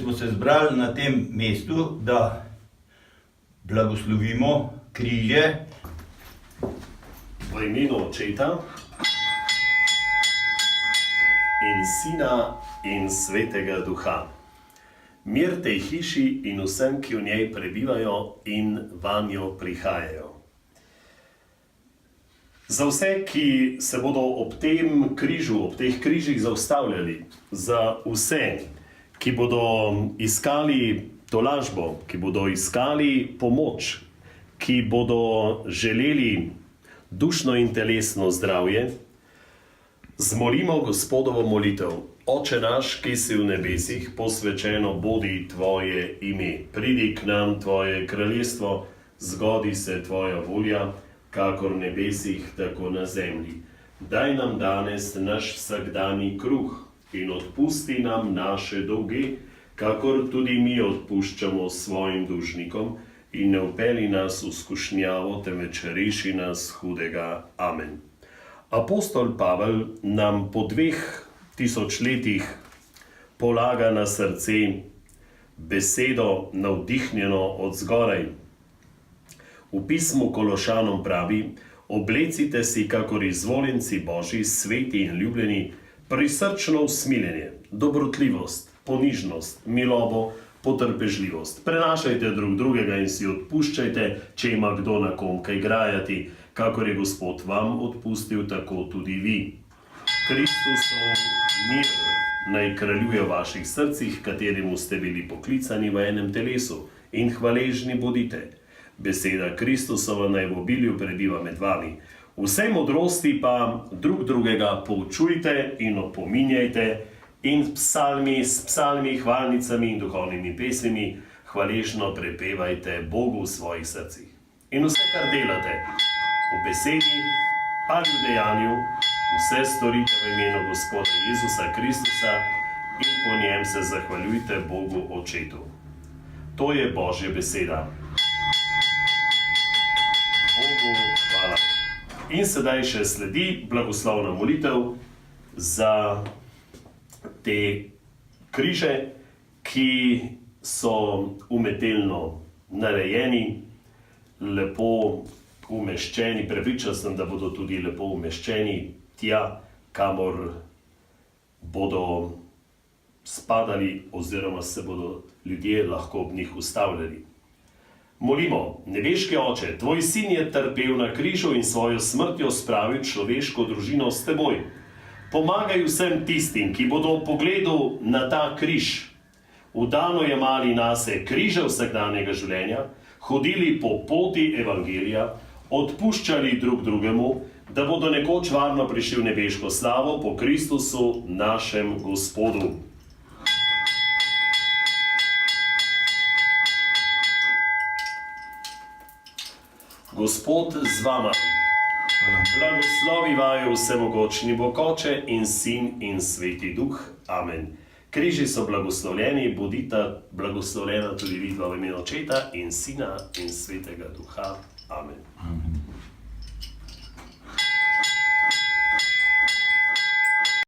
smo se zbrali na tem mestu, da blagoslovimo križe v imenu Očeta in Sina in Svetega Duha. Mir tej hiši in vsem, ki v njej prebivajo in vanjo prihajajo. Za vse, ki se bodo ob tem križu, ob teh križih zaustavljali, za vse, ki bodo iskali tolažbo, ki bodo iskali pomoč, ki bodo želeli dušno in telesno zdravje, zmolimo Gospodovo molitev. Oče naš, ki si v nebesih, posvečeno bodi Tvoje ime. Pridi k nam Tvoje kraljestvo, zgodi se Tvoja volja, kakor v nebesih, tako na zemlji. Daj nam danes naš vsakdani kruh in odpusti nam naše dolge, kakor tudi mi odpuščamo svojim dolžnikom, in ne vpelji nas v skušnjavo, temveč reši nas hudega. Amen. Apostol Pavel nam po 2000 letih polaga na srce besedo navdihnjeno od zgoraj. V pismu Kološanom pravi: oblecite si, kakor izvoljenci Božji, sveti in ljubljeni, prisrčno usmiljenje, dobrotljivost, ponižnost, milobo, potrpežljivost. Prenašajte drug drugega in si odpuščajte, če ima kdo na kom kaj grajati, kakor je Gospod vam odpustil, tako tudi vi. Kristusov mir naj kraljuje v vaših srcih, kateremu ste bili poklicani v enem telesu, in hvaležni bodite. Beseda Kristusova naj v obilju prebiva med vami. Vse modrosti pa drug drugega poučujte in opominjajte, in s psalmi, hvalnicami in duhovnimi pesmimi hvaležno prepevajte Bogu v svojih srcih. In vse, kar delate, v besedi ali v dejanju, vse storite v imenu Gospoda Jezusa Kristusa in po njem se zahvaljujte Bogu Očetu. To je Božja beseda. Bogu hvala. In sedaj še sledi blagoslovna molitev za te križe, ki so umetelno narejeni, lepo umeščeni. Prepričan sem, da bodo tudi lepo umeščeni tja, kamor bodo spadali oziroma se bodo ljudje lahko ob njih ustavljali. Molimo: nebeški Oče, Tvoj sin je trpel na križu in svojo smrtjo spravil človeško družino s Teboj. Pomagaj vsem tistim, ki bodo ob pogledu na ta križ vdano jemali nase križe vsakdanjega življenja, hodili po poti evangelija, odpuščali drug drugemu, da bodo nekoč varno prišli v nebeško slavo po Kristusu, našem Gospodu. Gospod z vama. Blagoslovi vaju vsemogočni Bog Oče in Sin in Sveti Duh. Amen. Križi so blagoslovljeni, bodita blagoslovljena tudi vidva v imenu Očeta in Sina in Svetega Duha. Amen.